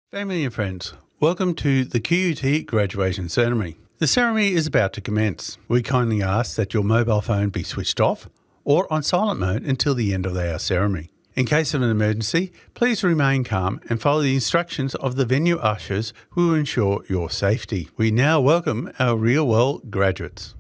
Family and friends, welcome to the QUT graduation ceremony. The ceremony is about to commence. We kindly ask that your mobile phone be switched off or on silent mode until the end of our ceremony. In case of an emergency, please remain calm and follow the instructions of the venue ushers who will ensure your safety. We now welcome our real world graduates.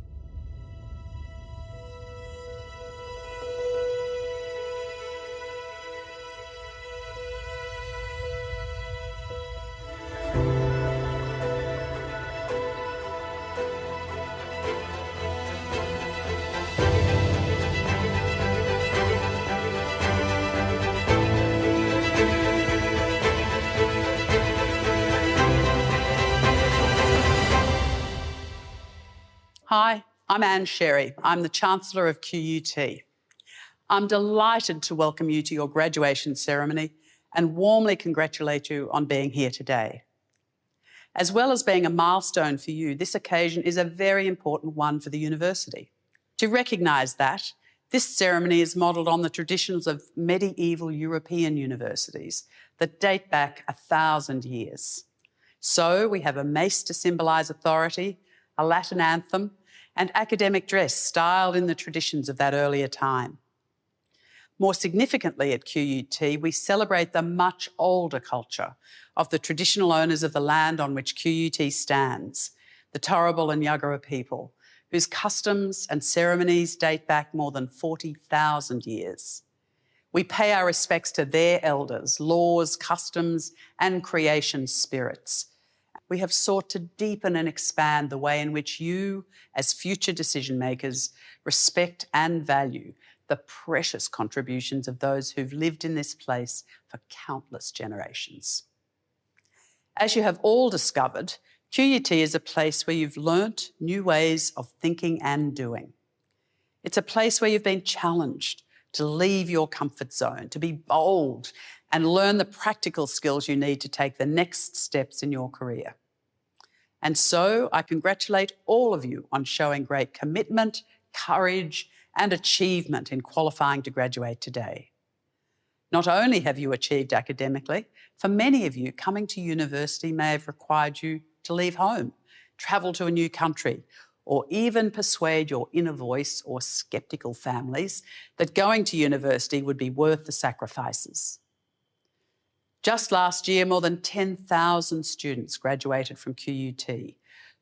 Hi, I'm Anne Sherry. I'm the Chancellor of QUT. I'm delighted to welcome you to your graduation ceremony and warmly congratulate you on being here today. As well as being a milestone for you, this occasion is a very important one for the university. To recognise that, this ceremony is modelled on the traditions of medieval European universities that date back 1,000 years. So we have a mace to symbolise authority, a Latin anthem, and academic dress styled in the traditions of that earlier time. More significantly at QUT, we celebrate the much older culture of the traditional owners of the land on which QUT stands, the Turrbal and Yagara people, whose customs and ceremonies date back more than 40,000 years. We pay our respects to their elders, laws, customs, and creation spirits. We have sought to deepen and expand the way in which you, as future decision makers, respect and value the precious contributions of those who've lived in this place for countless generations. As you have all discovered, QUT is a place where you've learnt new ways of thinking and doing. It's a place where you've been challenged to leave your comfort zone, to be bold and learn the practical skills you need to take the next steps in your career. And so I congratulate all of you on showing great commitment, courage, and achievement in qualifying to graduate today. Not only have you achieved academically, for many of you, coming to university may have required you to leave home, travel to a new country, or even persuade your inner voice or sceptical families that going to university would be worth the sacrifices. Just last year, more than 10,000 students graduated from QUT,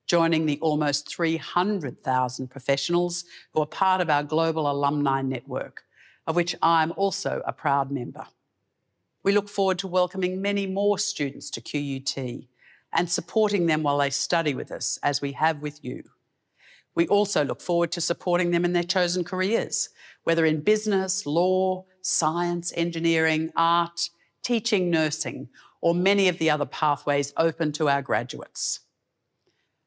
joining the almost 300,000 professionals who are part of our global alumni network, of which I'm also a proud member. We look forward to welcoming many more students to QUT and supporting them while they study with us, as we have with you. We also look forward to supporting them in their chosen careers, whether in business, law, science, engineering, art, teaching, nursing, or many of the other pathways open to our graduates.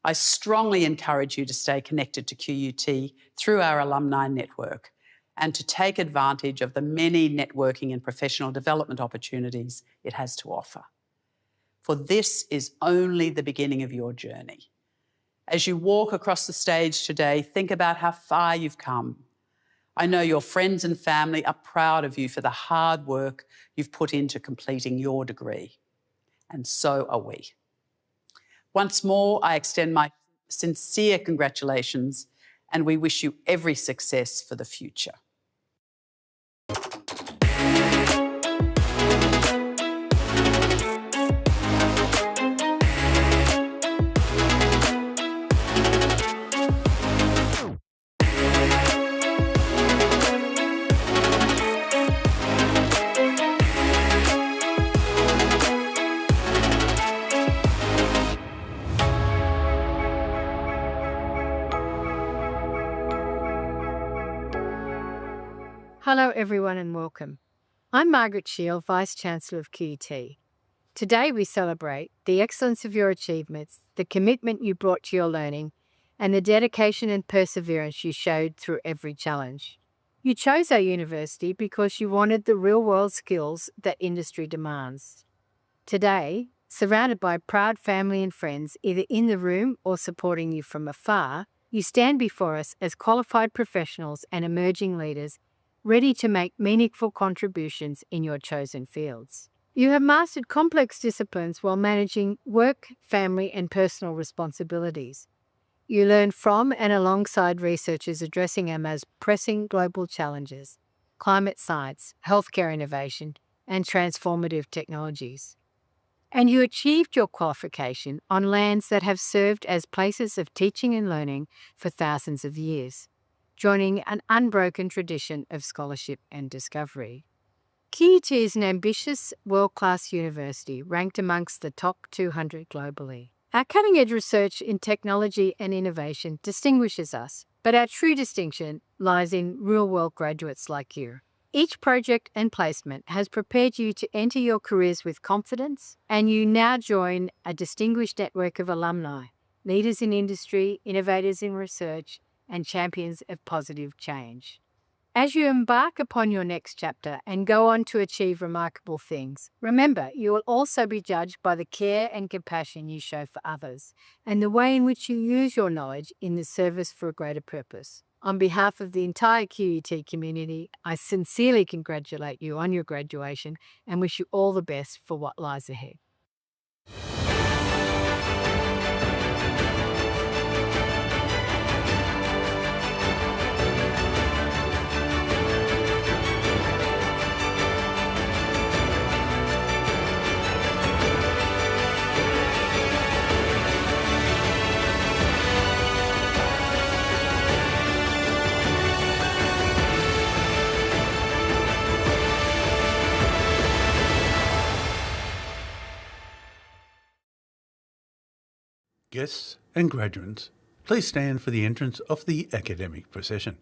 I strongly encourage you to stay connected to QUT through our alumni network and to take advantage of the many networking and professional development opportunities it has to offer. For this is only the beginning of your journey. As you walk across the stage today, think about how far you've come. I know your friends and family are proud of you for the hard work you've put into completing your degree. And so are we. Once more, I extend my sincere congratulations and we wish you every success for the future. Hello everyone and welcome. I'm Margaret Shield, Vice-Chancellor of QUT. Today we celebrate the excellence of your achievements, the commitment you brought to your learning, and the dedication and perseverance you showed through every challenge. You chose our university because you wanted the real-world skills that industry demands. Today, surrounded by proud family and friends, either in the room or supporting you from afar, you stand before us as qualified professionals and emerging leaders ready to make meaningful contributions in your chosen fields. You have mastered complex disciplines while managing work, family, and personal responsibilities. You learn from and alongside researchers addressing our most pressing global challenges: climate science, healthcare innovation, and transformative technologies. And you achieved your qualification on lands that have served as places of teaching and learning for thousands of years, joining an unbroken tradition of scholarship and discovery. QUT is an ambitious, world-class university ranked amongst the top 200 globally. Our cutting-edge research in technology and innovation distinguishes us, but our true distinction lies in real-world graduates like you. Each project and placement has prepared you to enter your careers with confidence, and you now join a distinguished network of alumni, leaders in industry, innovators in research, and champions of positive change. As you embark upon your next chapter and go on to achieve remarkable things, remember you will also be judged by the care and compassion you show for others and the way in which you use your knowledge in the service for a greater purpose. On behalf of the entire QUT community, I sincerely congratulate you on your graduation and wish you all the best for what lies ahead. Guests and graduates, please stand for the entrance of the academic procession.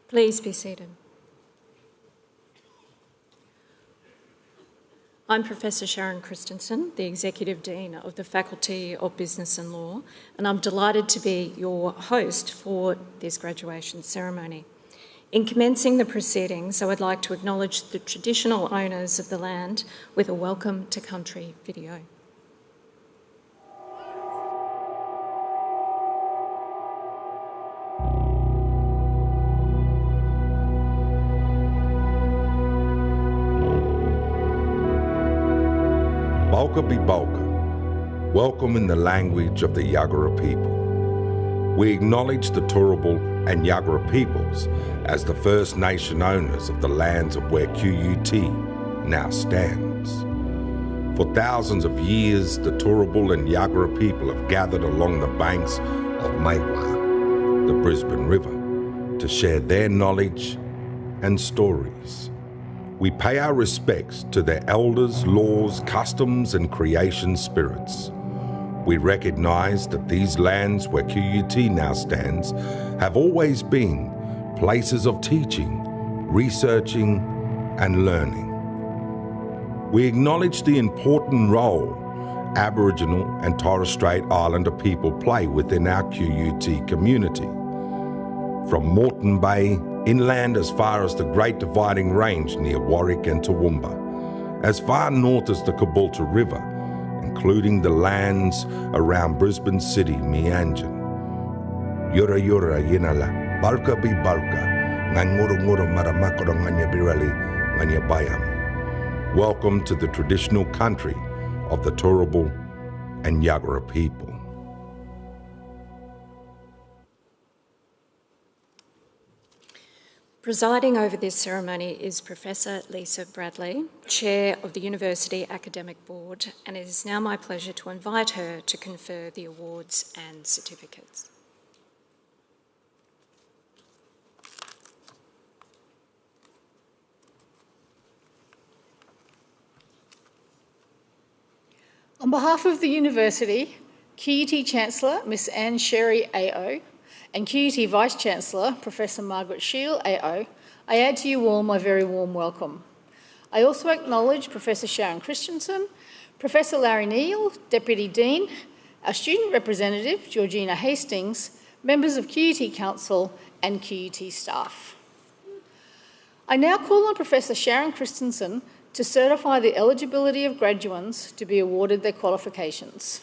Please be seated. I'm Professor Sharon Christensen, the Executive Dean of the Faculty of Business and Law, and I'm delighted to be your host for this graduation ceremony. In commencing the proceedings, I would like to acknowledge the traditional owners of the land with a Welcome to Country video. Bulka be Bulka, welcome in the language of the Yagara people. We acknowledge the Turrbal and Yagara peoples as the First Nation owners of the lands of where QUT now stands. For thousands of years, the Turrbal and Yagara people have gathered along the banks of Maiwa, the Brisbane River, to share their knowledge and stories. We pay our respects to their elders, laws, customs and creation spirits. We recognise that these lands where QUT now stands have always been places of teaching, researching and learning. We acknowledge the important role Aboriginal and Torres Strait Islander people play within our QUT community. From Moreton Bay, inland as far as the Great Dividing Range near Warwick and Toowoomba, as far north as the Caboolture River, including the lands around Brisbane City, Meanjin. Yura yura yinala, balka bi balka, nganguru maramakoro nganya birali, nganya bayam. Welcome to the traditional country of the Turrbal and Yagara people. Presiding over this ceremony is Professor Lisa Bradley, Chair of the University Academic Board, and it is now my pleasure to invite her to confer the awards and certificates. On behalf of the University, QUT Chancellor Miss Anne Sherry AO and QUT Vice-Chancellor Professor Margaret Shiel AO, I add to you all my very warm welcome. I also acknowledge Professor Sharon Christensen, Professor Larry Neal, Deputy Dean, our student representative Georgina Hastings, members of QUT Council and QUT staff. I now call on Professor Sharon Christensen to certify the eligibility of graduates to be awarded their qualifications.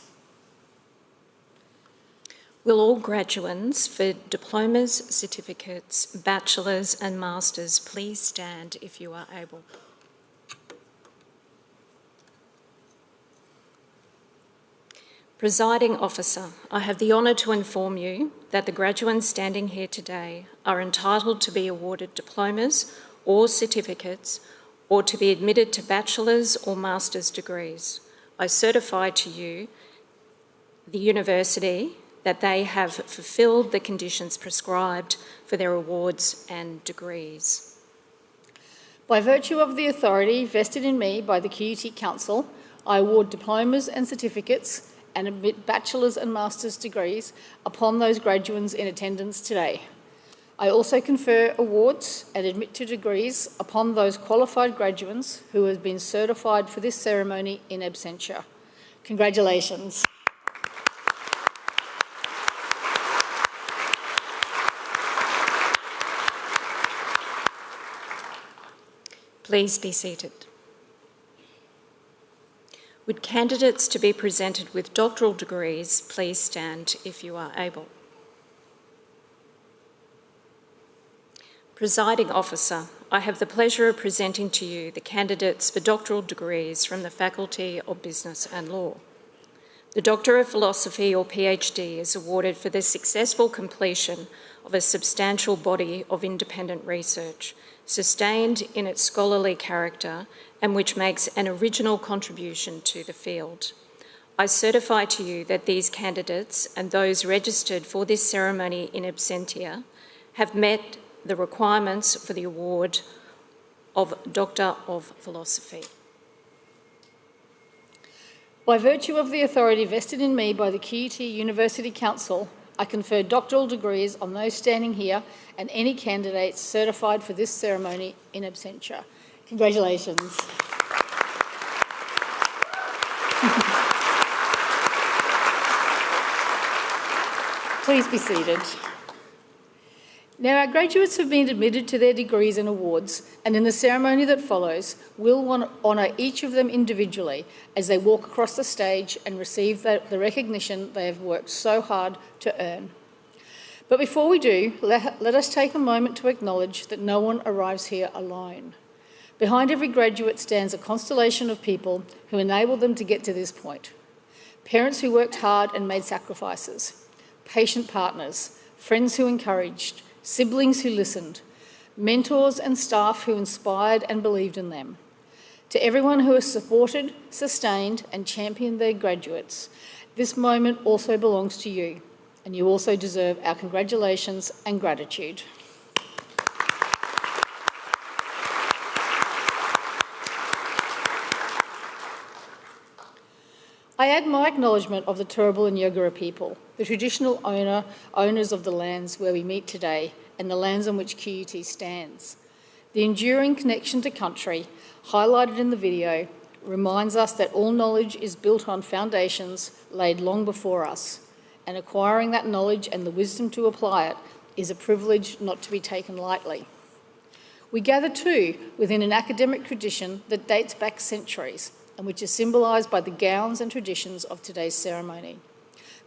Will all graduates for diplomas, certificates, bachelors and masters please stand if you are able? Presiding Officer, I have the honour to inform you that the graduates standing here today are entitled to be awarded diplomas or certificates or to be admitted to bachelor's or master's degrees. I certify to you, the University, that they have fulfilled the conditions prescribed for their awards and degrees. By virtue of the authority vested in me by the QUT Council, I award diplomas and certificates and admit bachelor's and master's degrees upon those graduates in attendance today. I also confer awards and admit to degrees upon those qualified graduates who have been certified for this ceremony in absentia. Congratulations. Please be seated. Would candidates to be presented with doctoral degrees please stand if you are able? Presiding Officer, I have the pleasure of presenting to you the candidates for doctoral degrees from the Faculty of Business and Law. The Doctor of Philosophy or PhD is awarded for the successful completion of a substantial body of independent research, sustained in its scholarly character and which makes an original contribution to the field. I certify to you that these candidates and those registered for this ceremony in absentia have met the requirements for the award of Doctor of Philosophy. By virtue of the authority vested in me by the QUT University Council, I confer doctoral degrees on those standing here and any candidates certified for this ceremony in absentia. Congratulations. Please be seated. Now, our graduates have been admitted to their degrees and awards, and in the ceremony that follows, we'll honour each of them individually as they walk across the stage and receive the recognition they have worked so hard to earn. But before we do, let us take a moment to acknowledge that no one arrives here alone. Behind every graduate stands a constellation of people who enabled them to get to this point. Parents who worked hard and made sacrifices, patient partners, friends who encouraged, siblings who listened, mentors and staff who inspired and believed in them. To everyone who has supported, sustained and championed their graduates, this moment also belongs to you, and you also deserve our congratulations and gratitude. I add my acknowledgement of the Turrbal and Yagara people, the traditional owners of the lands where we meet today and the lands on which QUT stands. The enduring connection to country, highlighted in the video, reminds us that all knowledge is built on foundations laid long before us, and acquiring that knowledge and the wisdom to apply it is a privilege not to be taken lightly. We gather too within an academic tradition that dates back centuries and which is symbolised by the gowns and traditions of today's ceremony.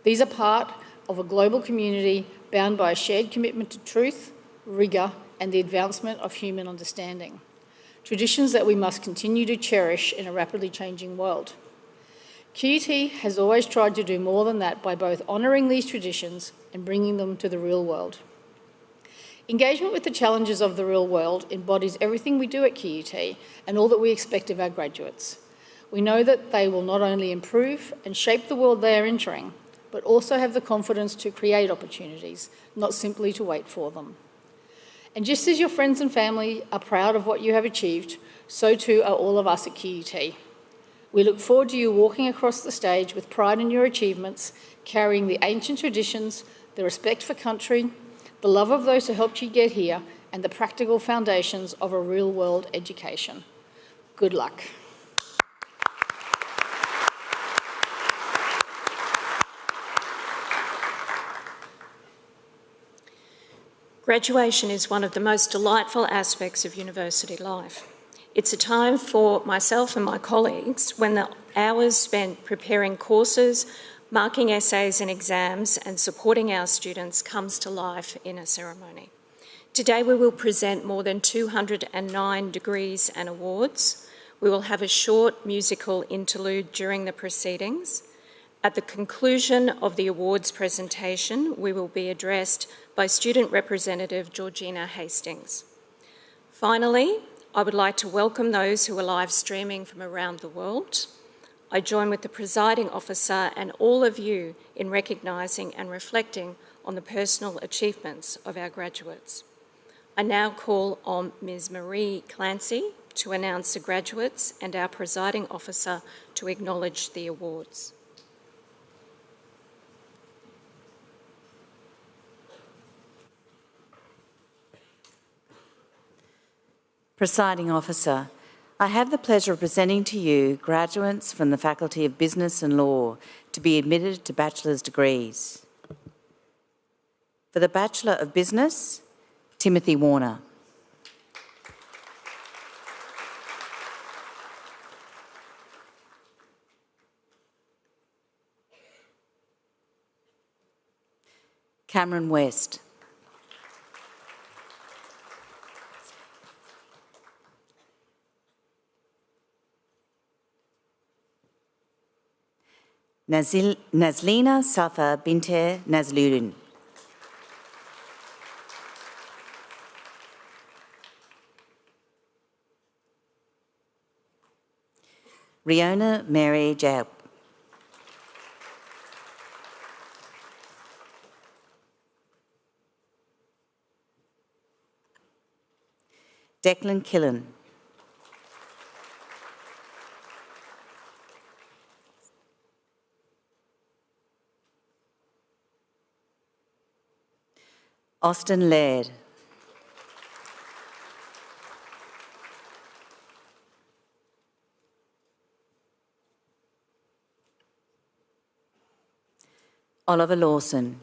These are part of a global community bound by a shared commitment to truth, rigour and the advancement of human understanding. Traditions that we must continue to cherish in a rapidly changing world. QUT has always tried to do more than that by both honouring these traditions and bringing them to the real world. Engagement with the challenges of the real world embodies everything we do at QUT and all that we expect of our graduates. We know that they will not only improve and shape the world they are entering, but also have the confidence to create opportunities, not simply to wait for them. And just as your friends and family are proud of what you have achieved, so too are all of us at QUT. We look forward to you walking across the stage with pride in your achievements, carrying the ancient traditions, the respect for country, the love of those who helped you get here, and the practical foundations of a real-world education. Good luck. Graduation is one of the most delightful aspects of university life. It's a time for myself and my colleagues when the hours spent preparing courses, marking essays and exams, and supporting our students comes to life in a ceremony. Today we will present more than 209 degrees and awards. We will have a short musical interlude during the proceedings. At the conclusion of the awards presentation, we will be addressed by Student Representative Georgina Hastings. Finally, I would like to welcome those who are live streaming from around the world. I join with the presiding officer and all of you in recognising and reflecting on the personal achievements of our graduates. I now call on Ms. Marie Clancy to announce the graduates and our presiding officer to acknowledge the awards. Presiding Officer, I have the pleasure of presenting to you graduates from the Faculty of Business and Law to be admitted to bachelor's degrees. For the Bachelor of Business, Timothy Warner. Cameron West. Nazlina Safa Binte Nazluddin. Riona Mary Jab. Declan Killen. Austin Laird. Oliver Lawson.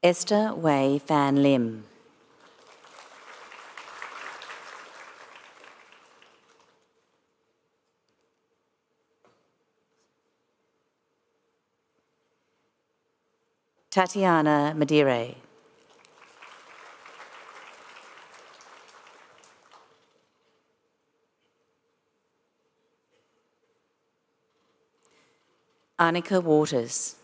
Esther Wei Fan Lim. Tatiana Madire. Annika Waters.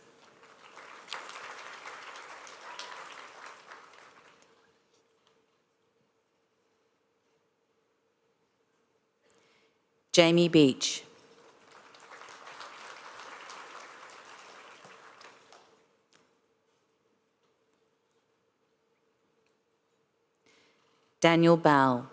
Jamie Beach. Daniel Bowell.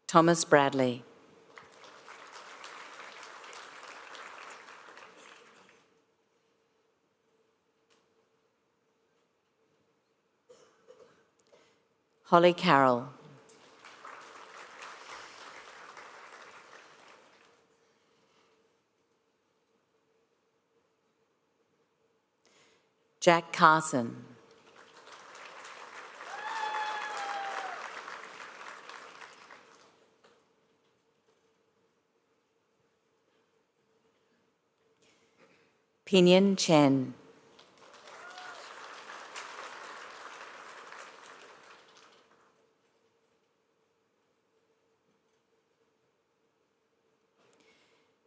Thomas Bradley. Holly Carroll. Jack Carson. Pinyin Chen.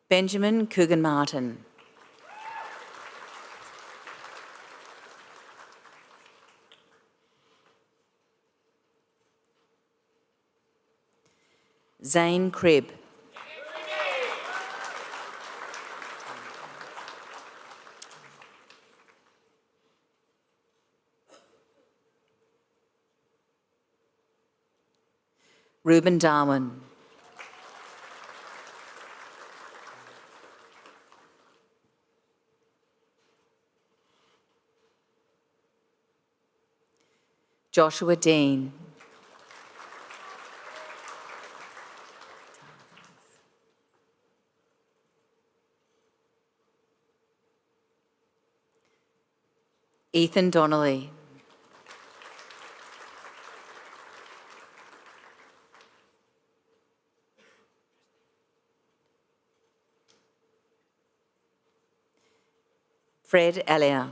Benjamin Coogan Martin. Zane Cribb. Reuben Darwin. Joshua Dean. Ethan Donnelly. Fred Elliott.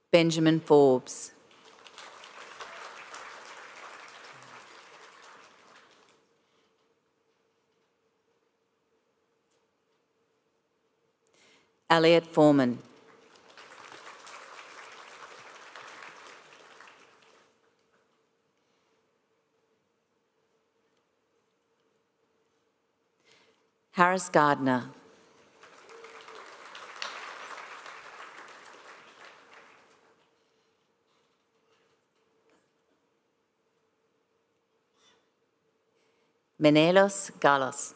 Benjamin Forbes. Elliot Foreman. Harris Gardner. Menelos Galos.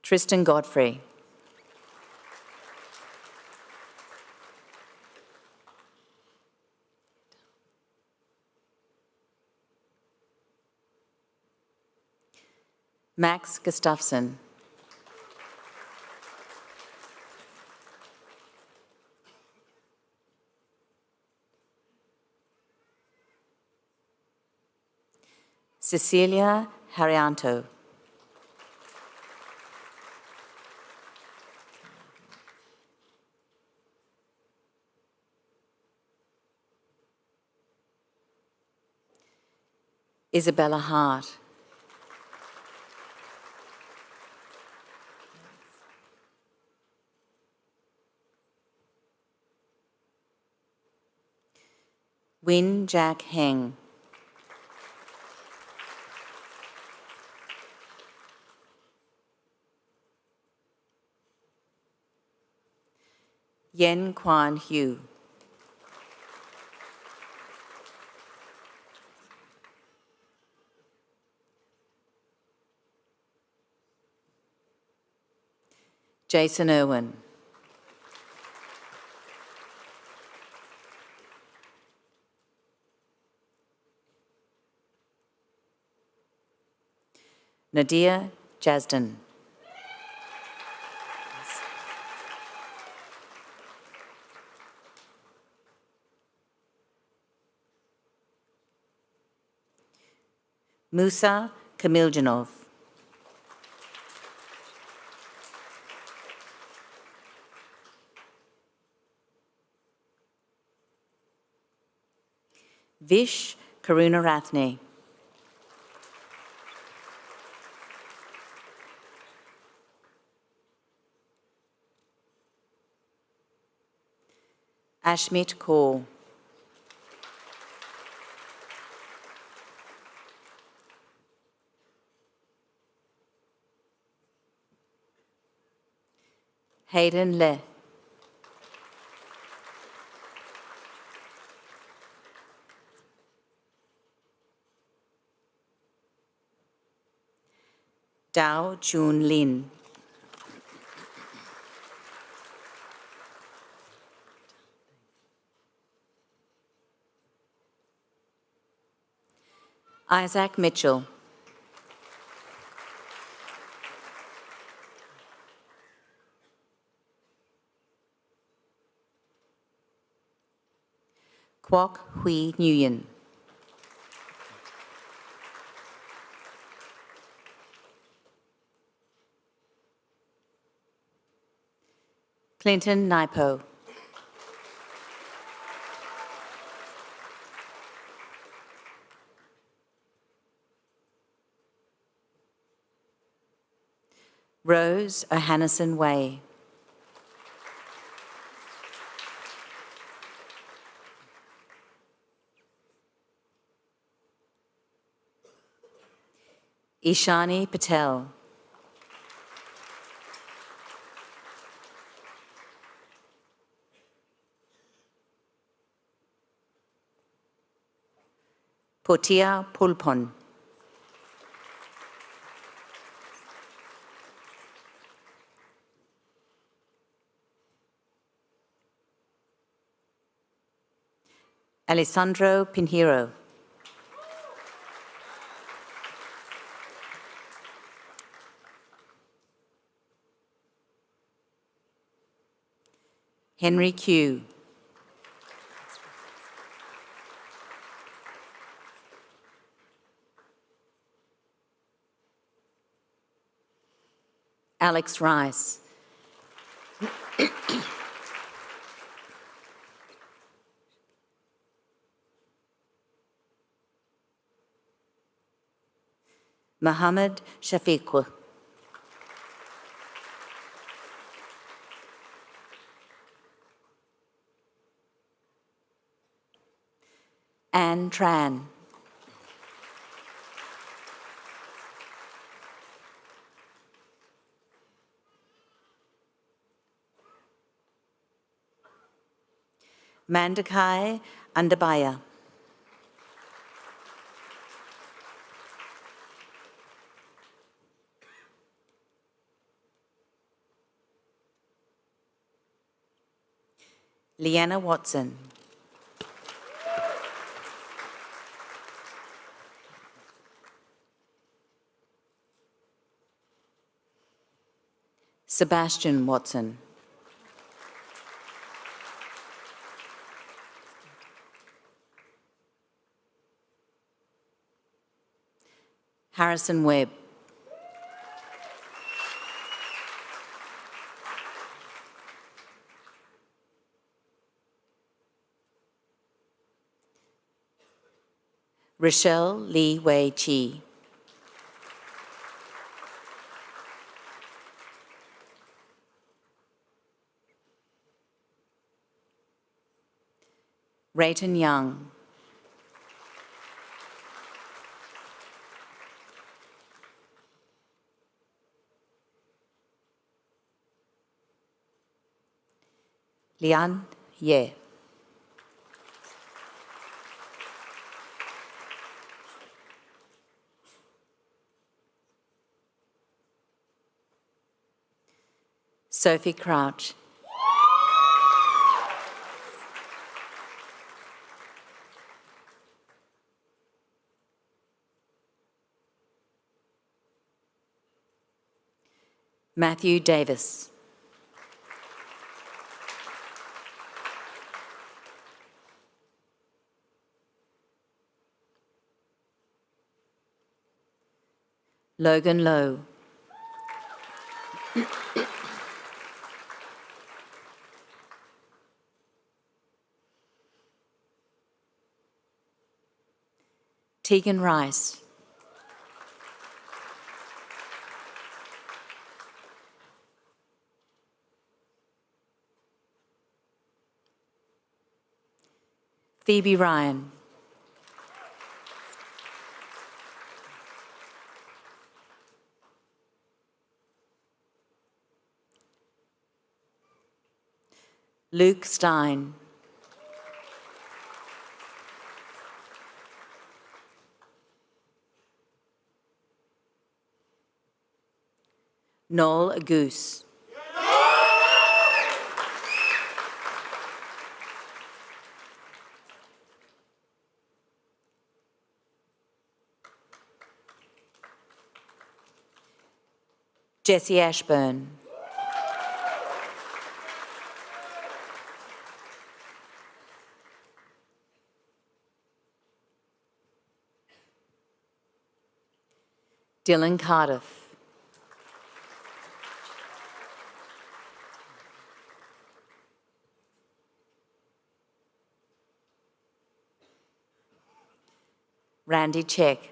Tristan Godfrey. Max Gustafsson. Cecilia Harianto. Isabella Hart. Win Jack Heng. Yen Quan Hu. Jason Irwin. Nadia Jasden. Musa Kamiljanov. Vish Karuna Rathne. Ashmit Kaur. Hayden Le. Dao Jun Lin. Isaac Mitchell. Kwok Hui Nguyen. Clinton Naipo. Rose O'Hannison Way. Ishani Patel. Potia Pulpon. Alessandro Pinheiro. Henry Q. Alex Rice. Mohammed Shafiq. Anne Tran. Mandakai Andabaya. Leanna Watson. Sebastian Watson. Harrison Webb. Rochelle Lee Wei Chi. Rayton Young. Lian Ye. Sophie Crouch. Matthew Davis. Logan Lowe. Tegan Rice. Phoebe Ryan. Luke Stein. Noel Goose. Jessie Ashburn. Dylan Cardiff. Randy Check.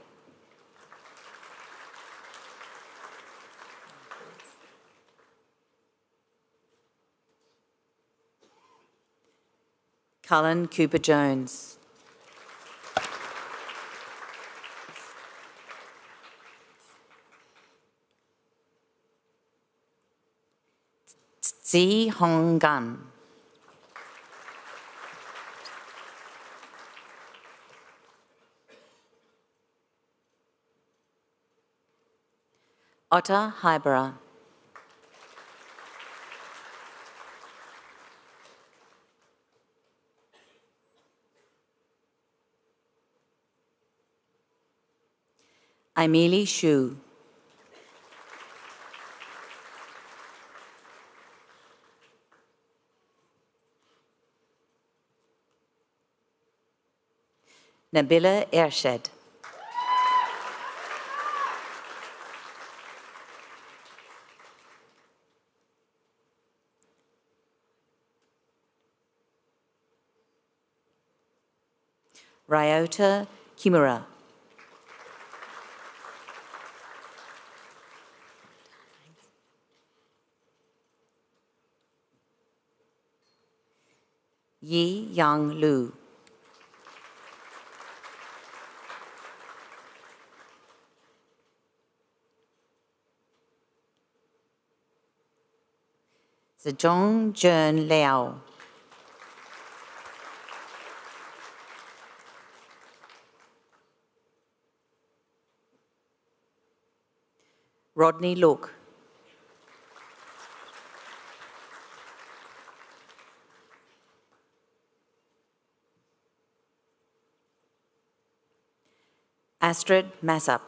Cullen Cooper-Jones. Tzi Hong Gun. Otta Hybera. Aimee Shu. Nabila Ershad. Ryota Kimura. Yi Yang Lu. Zhong Jern Liao. Rodney Look. Astrid Massup.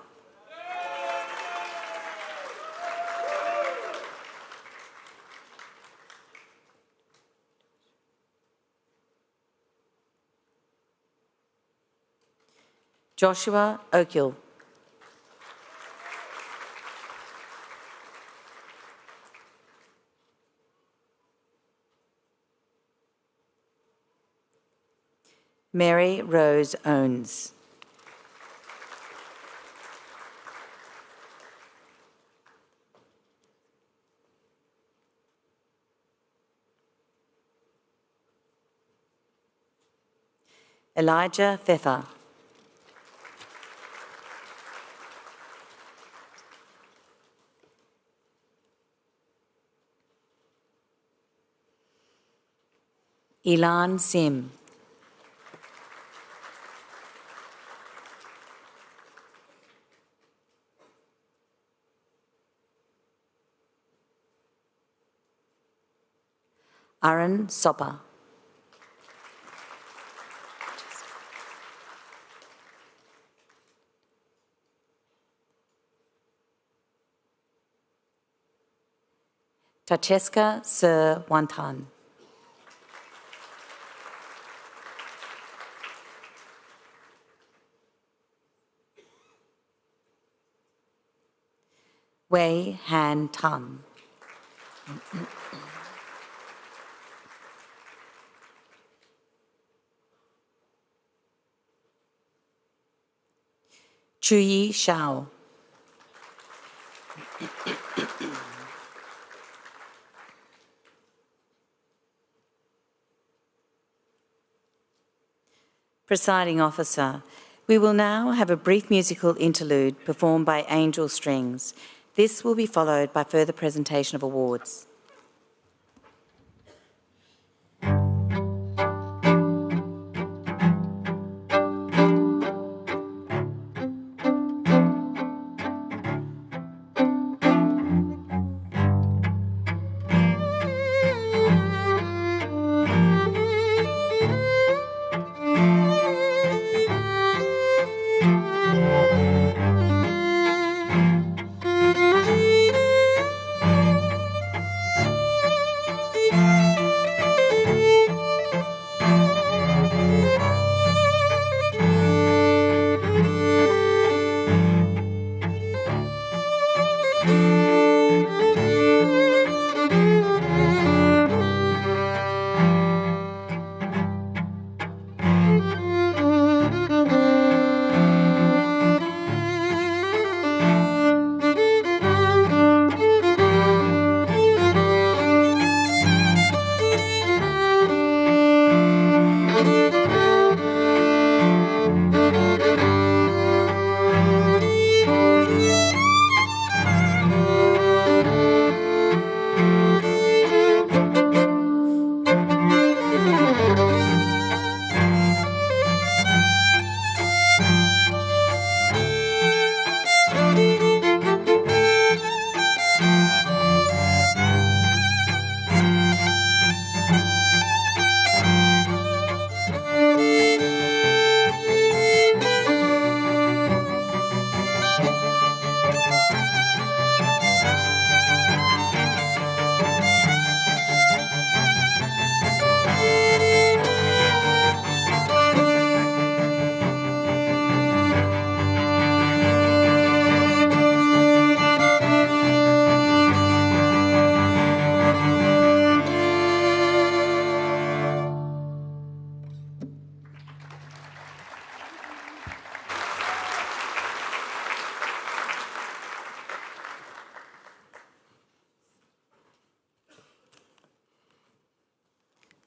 Joshua Oakhill. Mary Rose Owens. Elijah Pfeffer. Elan Sim. Aaron Sopper. Tacheska Sir Wantan. Wei Han Tan. Chuyi Shao. Presiding Officer, we will now have a brief musical interlude performed by Angel Strings. This will be followed by further presentation of awards.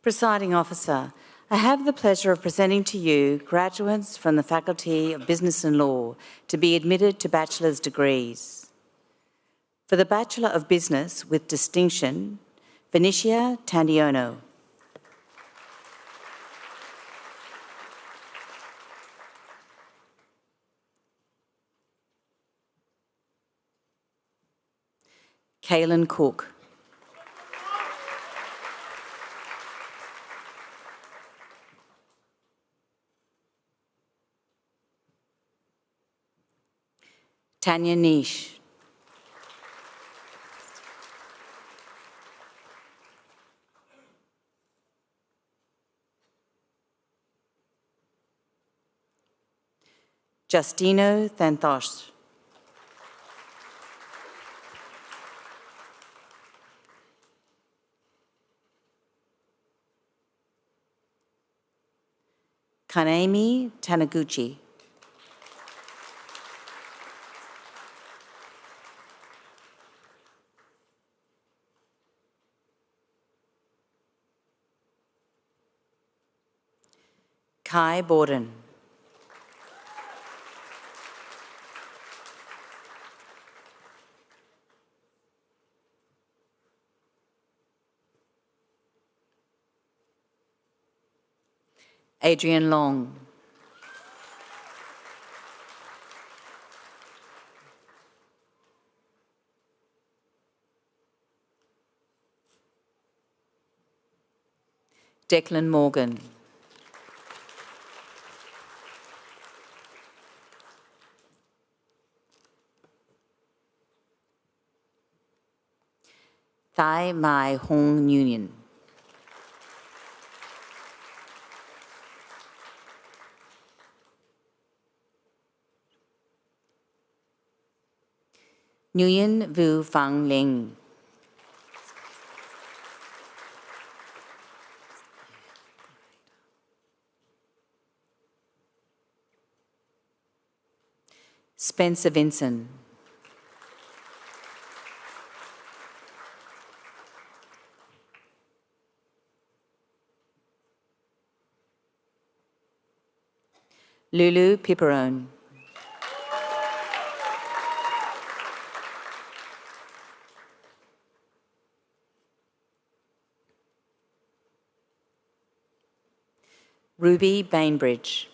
Presiding Officer, I have the pleasure of presenting to you graduates from the Faculty of Business and Law to be admitted to bachelor's degrees. For the Bachelor of Business with distinction, Venetia Tandiono. Kaylin Cook. Tanya Nish. Justino Thanthos. Kanemi Taniguchi. Kai Borden. Adrian Long. Declan Morgan. Thai Mai Hong Nguyen. Nguyen Vu Phang Leng. Spencer Vinson. Lulu Piperone. Ruby Bainbridge.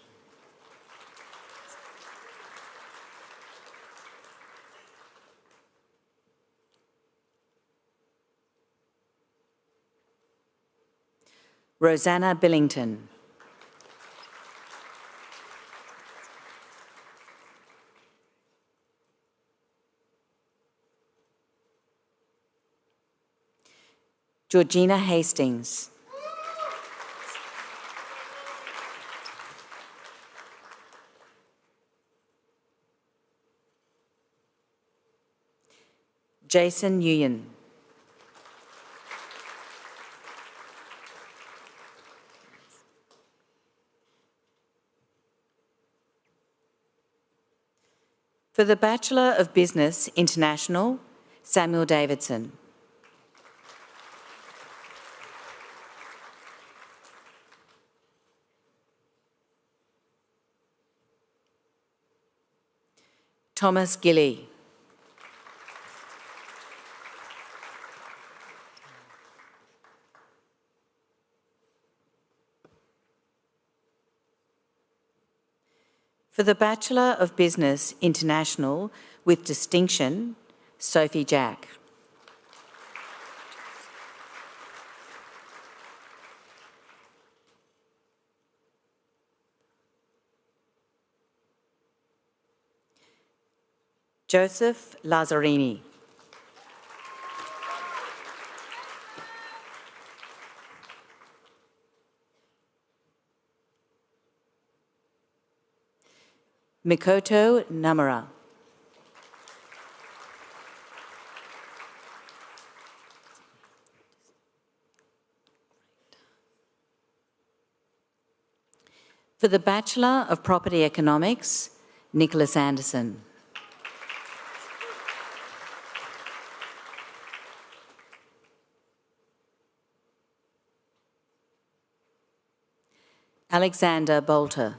Rosanna Billington. Georgina Hastings. Jason Nguyen. For the Bachelor of Business International, Samuel Davidson. Thomas Gilly. For the Bachelor of Business International with distinction, Sophie Jack. Joseph Lazzarini. Mikoto Namara. For the Bachelor of Property Economics, Nicholas Anderson. Alexander Bolter.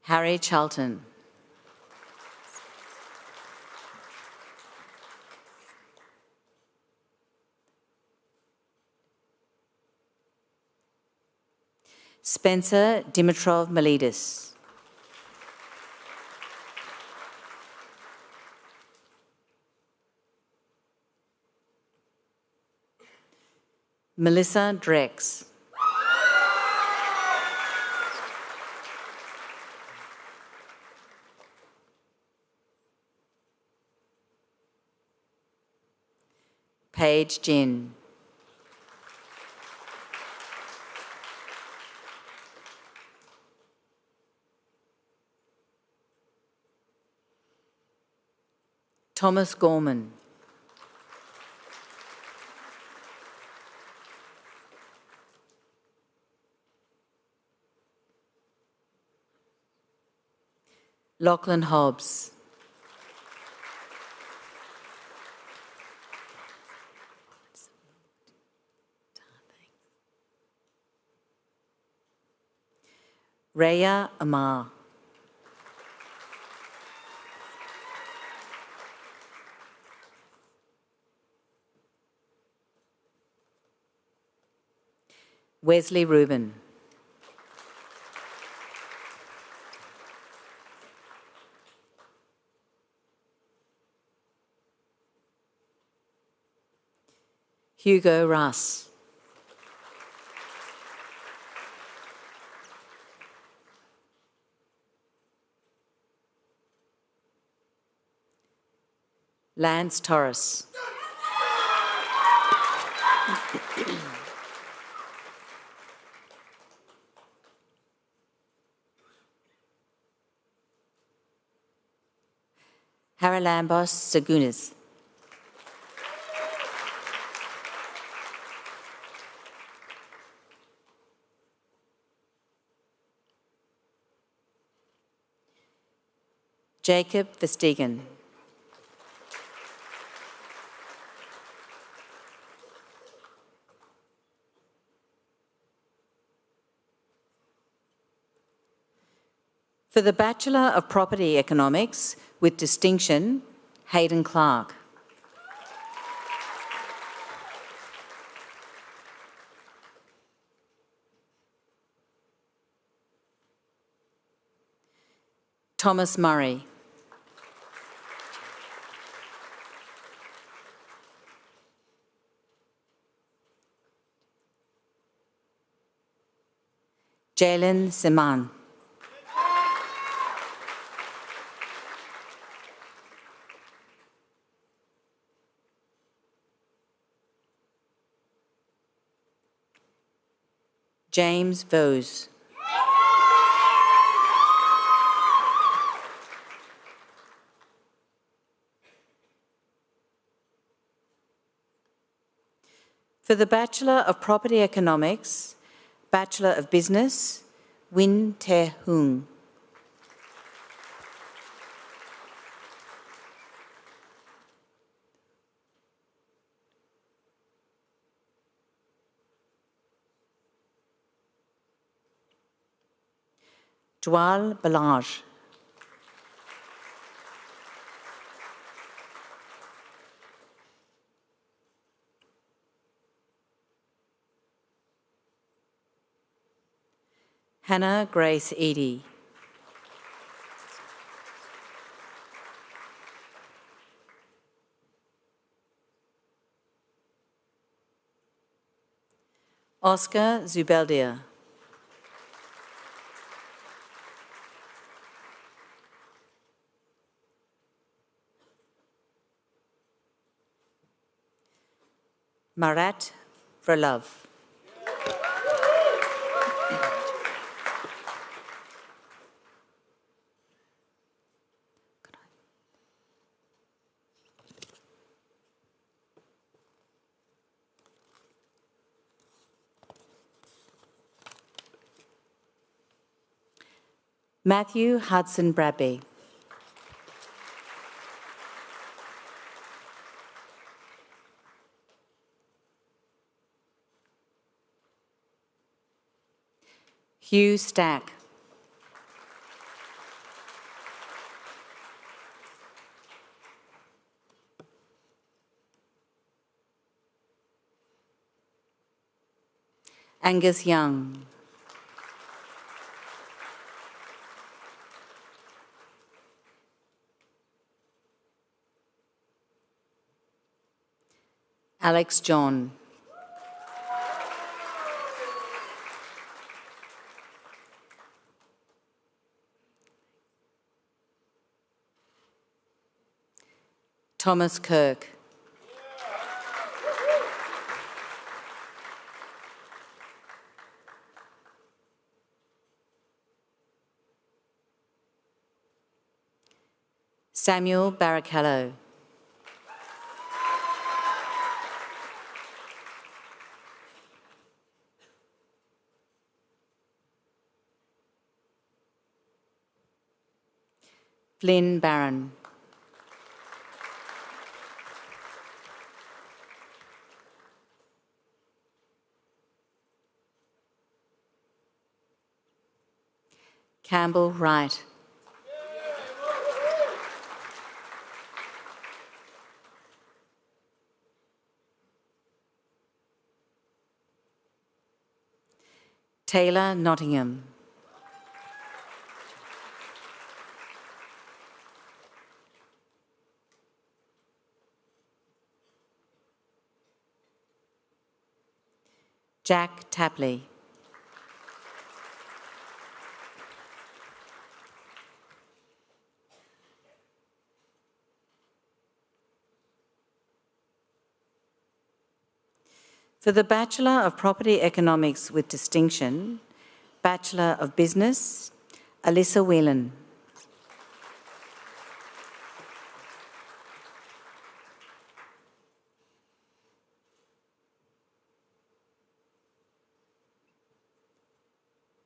Harry Charlton. Spencer Dimitrov Melidis. Melissa Drex. Paige Jin. Thomas Gorman. Lachlan Hobbs. Raya Amar. Wesley Rubin. Hugo Russ. Lance Torres. Haralambos Sagunas. Jacob Verstegen. For the Bachelor of Property Economics with distinction, Hayden Clark. Thomas Murray. Jalen Seman. James Vose. For the Bachelor of Property Economics, Bachelor of Business, Win Te Hung. Dwal Balaj. Hannah Grace Eadie. Oscar Zubeldia. Marat Frelov. Matthew Hudson Bradby. Hugh Stack. Angus Young. Alex John. Thomas Kirk. Samuel Barrichello. Flynn Barron. Campbell Wright. Taylor Nottingham. Jack Tapley. For the Bachelor of Property Economics with distinction, Bachelor of Business, Alyssa Whelan.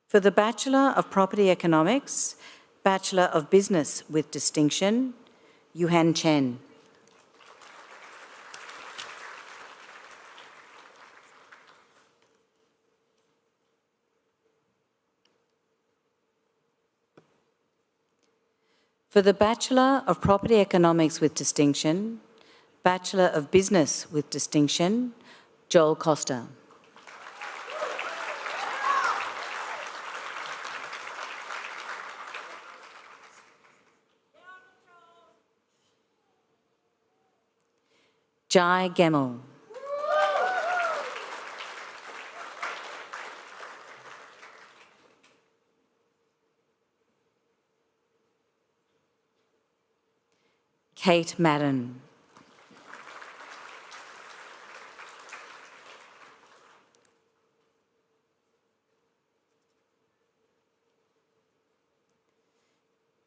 For the Bachelor of Property Economics, Bachelor of Business with Distinction, Yuhan Chen. For the Bachelor of Property Economics with Distinction, Bachelor of Business with Distinction, Joel Costa. Jai Gemmell. Kate Madden.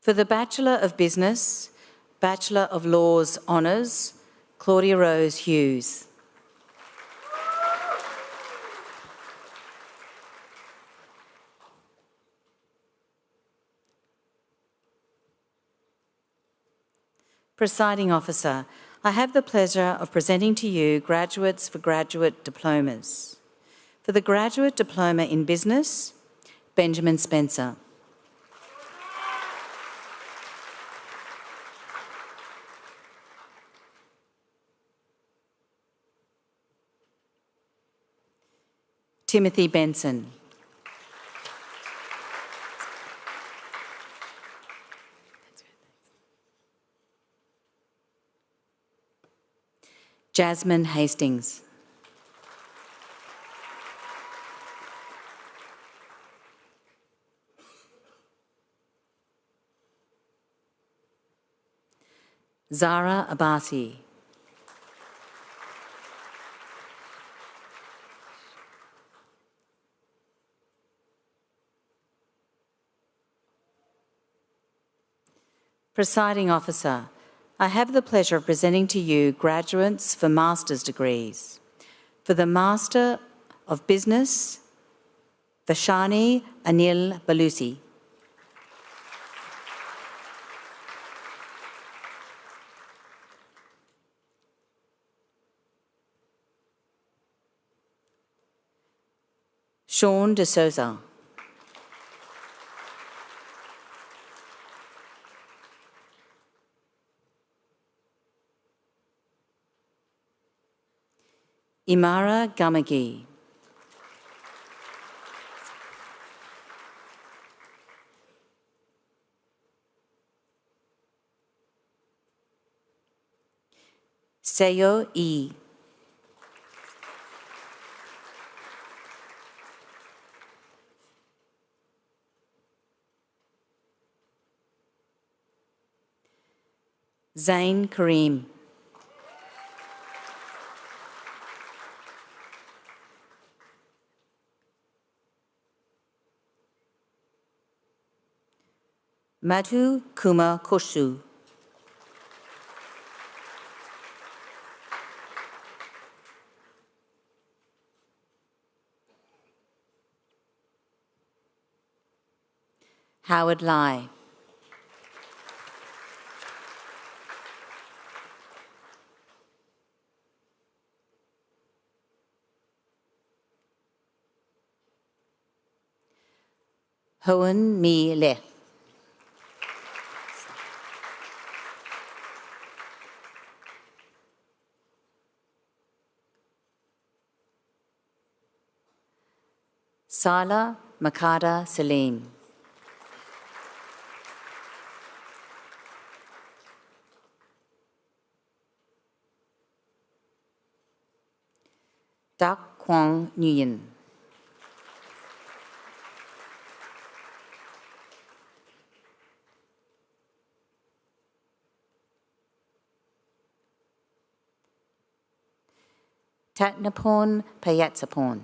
For the Bachelor of Business, Bachelor of Laws Honours, Claudia Rose Hughes. Presiding Officer, I have the pleasure of presenting to you graduates for graduate diplomas. For the Graduate Diploma in Business, Benjamin Spencer. Timothy Benson. Jasmine Hastings. Zara Abasi. Presiding Officer, I have the pleasure of presenting to you graduates for master's degrees. For the Master of Business, Vashani Anil Balusi. Sean De Souza. Imara Gamagi. Seyo E. Zain Kareem. Madhu Kumar Kosu. Howard Lai. Hoan Mi Le. Sala Makada Salim. Dak Kwong Nguyen. Tatnapon Payatsapon.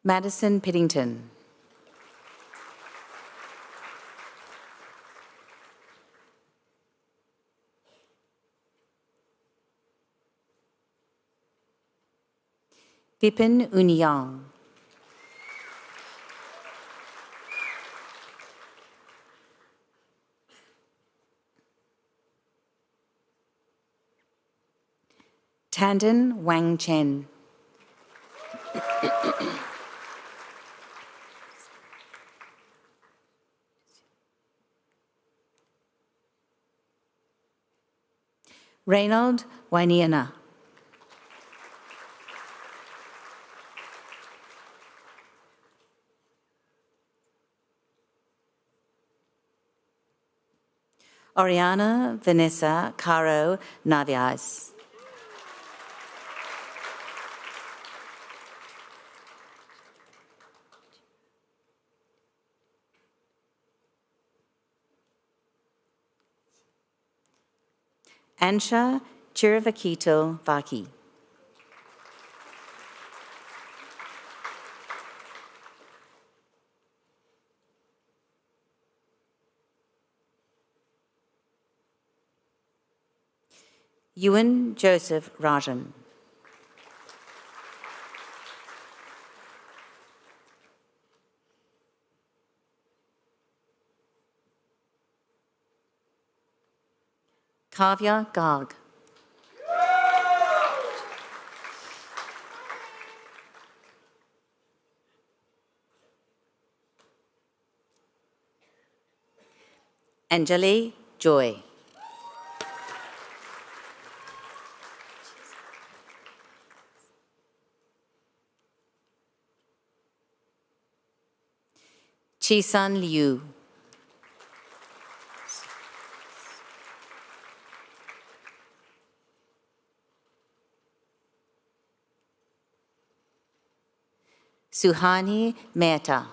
Madison Piddington. Vipin Uniyong. Tandon Wang Chen. Reynold Wainiana. Oriana Vanessa Caro Navias. Ansha Chiravakito Vaki. Ewan Joseph Rajan. Kavya Garg. Anjali Joy. Chisan Liu. Suhani Mehta.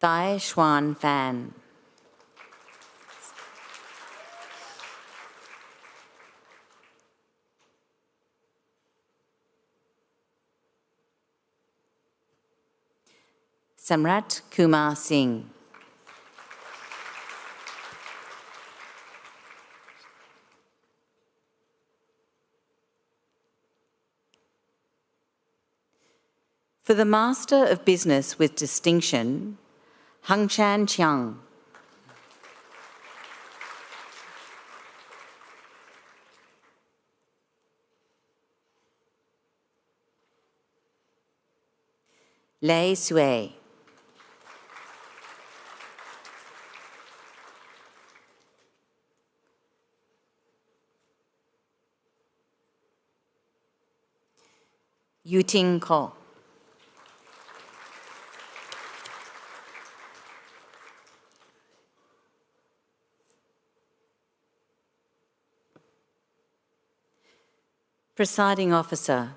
Thai Xuan Fan. Samrat Kumar Singh. For the Master of Business with Distinction, Hangchan Chiang. Lei Sui. Yuting Ko. Presiding Officer,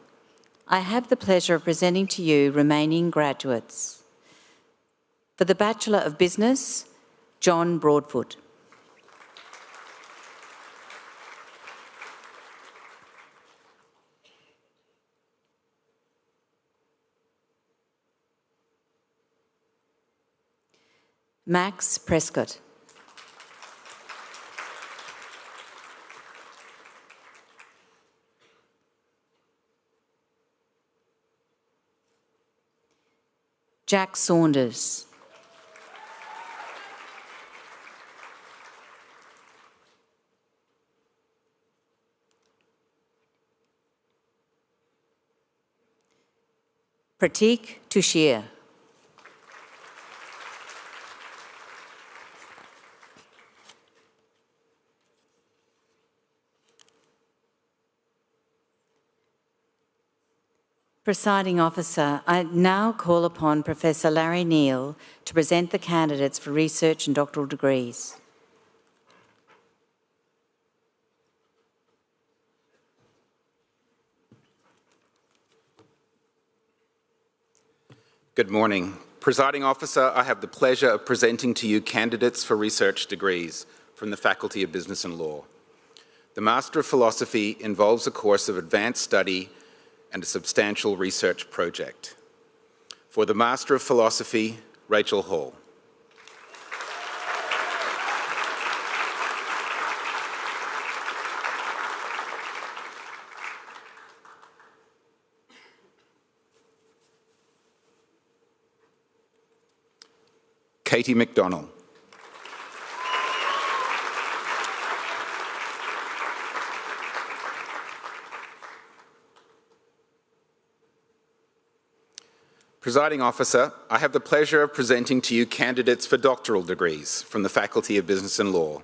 I have the pleasure of presenting to you remaining graduates. For the Bachelor of Business, John Broadfoot. Max Prescott. Jack Saunders. Pratik Tushir. Presiding Officer, I now call upon Professor Larry Neal to present the candidates for research and doctoral degrees. Good morning. Presiding Officer, I have the pleasure of presenting to you candidates for research degrees from the Faculty of Business and Law. The Master of Philosophy involves a course of advanced study and a substantial research project. For the Master of Philosophy, Rachel Hall. Katie McDonnell. Presiding Officer, I have the pleasure of presenting to you candidates for doctoral degrees from the Faculty of Business and Law.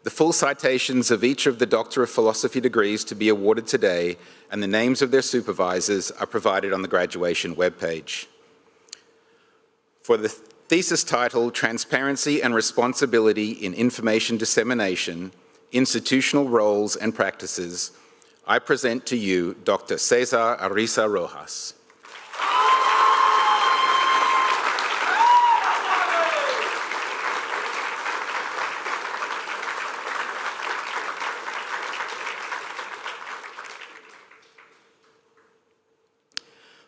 The full citations of each of the Doctor of Philosophy degrees to be awarded today and the names of their supervisors are provided on the graduation webpage. For the thesis title, Transparency and Responsibility in Information Dissemination, Institutional Roles and Practices, I present to you Dr. Cesar Ariza Rojas.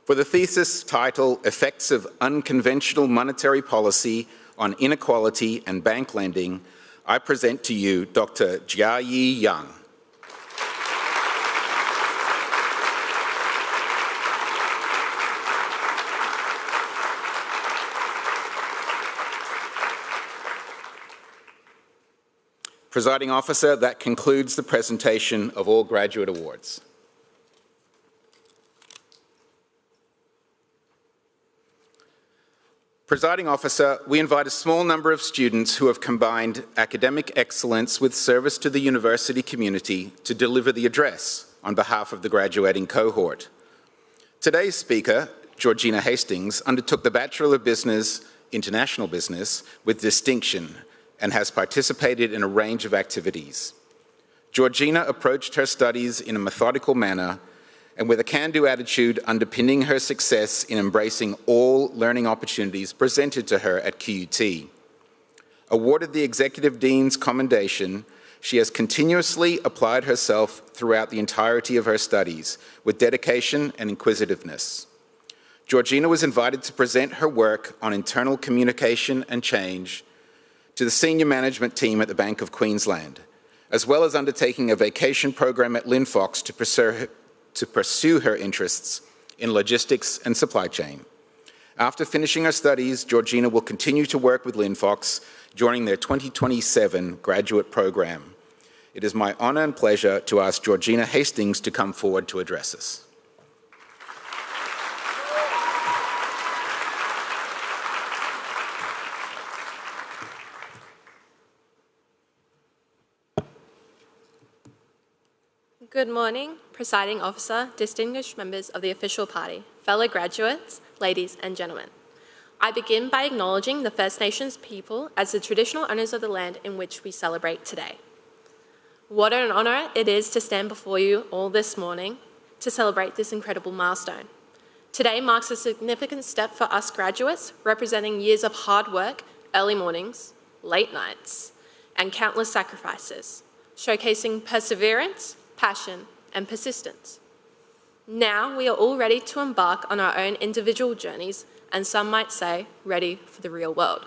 For the thesis title, Effects of Unconventional Monetary Policy on Inequality and Bank Lending, I present to you Dr. Jiayi Yang. Presiding Officer, that concludes the presentation of all graduate awards. Presiding Officer, we invite a small number of students who have combined academic excellence with service to the university community to deliver the address on behalf of the graduating cohort. Today's speaker, Georgina Hastings, undertook the Bachelor of Business, International Business, with distinction and has participated in a range of activities. Georgina approached her studies in a methodical manner and with a can-do attitude underpinning her success in embracing all learning opportunities presented to her at QUT. Awarded the Executive Dean's Commendation, she has continuously applied herself throughout the entirety of her studies with dedication and inquisitiveness. Georgina was invited to present her work on internal communication and change to the senior management team at the Bank of Queensland, as well as undertaking a vacation program at Linfox to pursue her interests in logistics and supply chain. After finishing her studies, Georgina will continue to work with Linfox, joining their 2027 graduate program. It is my honour and pleasure to ask Georgina Hastings to come forward to address us. Good morning, Presiding Officer, distinguished members of the official party, fellow graduates, ladies and gentlemen. I begin by acknowledging the First Nations people as the traditional owners of the land in which we celebrate today. What an honour it is to stand before you all this morning to celebrate this incredible milestone. Today marks a significant step for us graduates, representing years of hard work, early mornings, late nights, and countless sacrifices, showcasing perseverance, passion, and persistence. Now we are all ready to embark on our own individual journeys, and some might say, ready for the real world.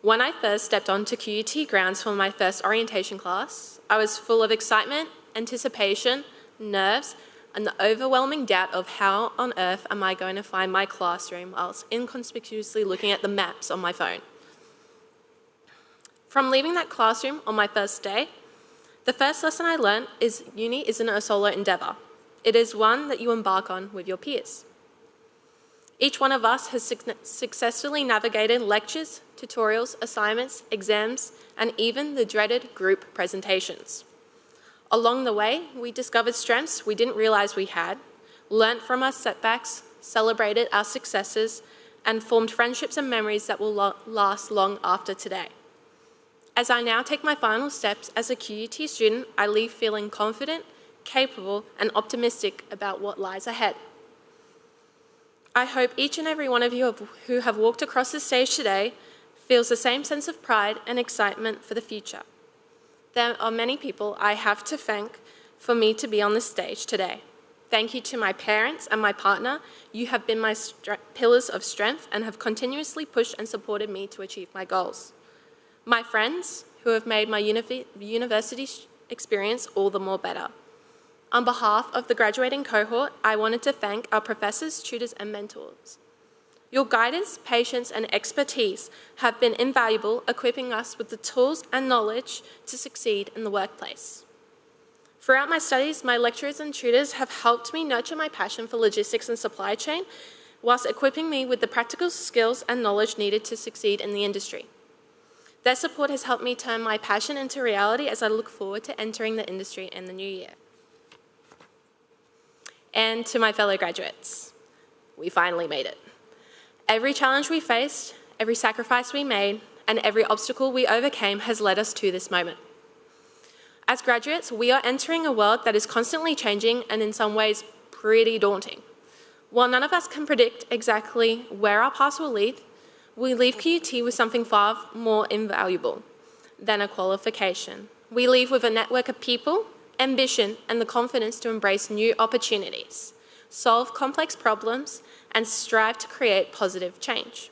When I first stepped onto QUT grounds for my first orientation class, I was full of excitement, anticipation, nerves, and the overwhelming doubt of how on earth am I going to find my classroom whilst inconspicuously looking at the maps on my phone. From leaving that classroom on my first day, the first lesson I learned is uni isn't a solo endeavour. It is one that you embark on with your peers. Each one of us has successfully navigated lectures, tutorials, assignments, exams, and even the dreaded group presentations. Along the way, we discovered strengths we didn't realise we had, learnt from our setbacks, celebrated our successes, and formed friendships and memories that will last long after today. As I now take my final steps as a QUT student, I leave feeling confident, capable, and optimistic about what lies ahead. I hope each and every one of you who have walked across the stage today feels the same sense of pride and excitement for the future. There are many people I have to thank for me to be on the stage today. Thank you to my parents and my partner. You have been my pillars of strength and have continuously pushed and supported me to achieve my goals. My friends, who have made my university experience all the more better. On behalf of the graduating cohort, I wanted to thank our professors, tutors, and mentors. Your guidance, patience, and expertise have been invaluable, equipping us with the tools and knowledge to succeed in the workplace. Throughout my studies, my lecturers and tutors have helped me nurture my passion for logistics and supply chain, whilst equipping me with the practical skills and knowledge needed to succeed in the industry. Their support has helped me turn my passion into reality as I look forward to entering the industry in the new year. And to my fellow graduates, we finally made it. Every challenge we faced, every sacrifice we made, and every obstacle we overcame has led us to this moment. As graduates, we are entering a world that is constantly changing and in some ways pretty daunting. While none of us can predict exactly where our paths will lead, we leave QUT with something far more invaluable than a qualification. We leave with a network of people, ambition, and the confidence to embrace new opportunities, solve complex problems, and strive to create positive change.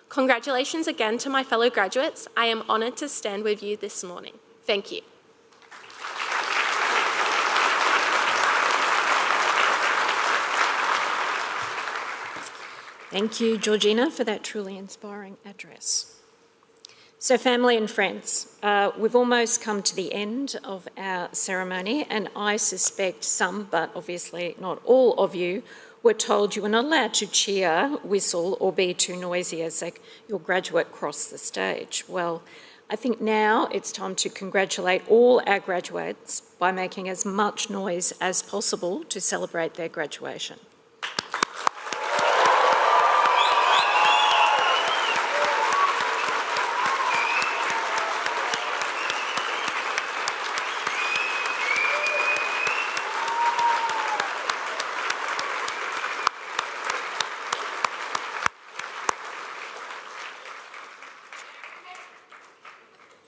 Congratulations again to my fellow graduates. I am honoured to stand with you this morning. Thank you. Thank you, Georgina, for that truly inspiring address. So, family and friends, we've almost come to the end of our ceremony, and I suspect some, but obviously not all of you, were told you were not allowed to cheer, whistle, or be too noisy as your graduate crossed the stage. Well, I think now it's time to congratulate all our graduates by making as much noise as possible to celebrate their graduation.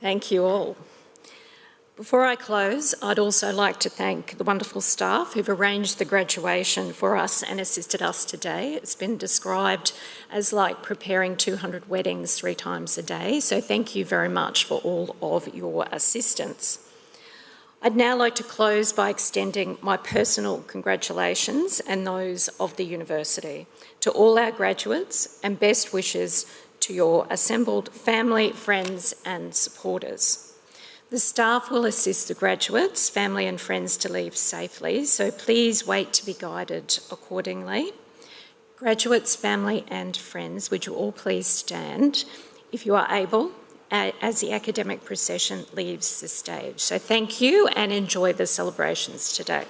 Thank you all. Before I close, I'd also like to thank the wonderful staff who've arranged the graduation for us and assisted us today. It's been described as like preparing 200 weddings 3 times a day, so thank you very much for all of your assistance. I'd now like to close by extending my personal congratulations and those of the university to all our graduates and best wishes to your assembled family, friends and supporters. The staff will assist the graduates, family and friends to leave safely, so please wait to be guided accordingly. Graduates, family and friends, would you all please stand, if you are able, as the academic procession leaves the stage. So thank you and enjoy the celebrations today.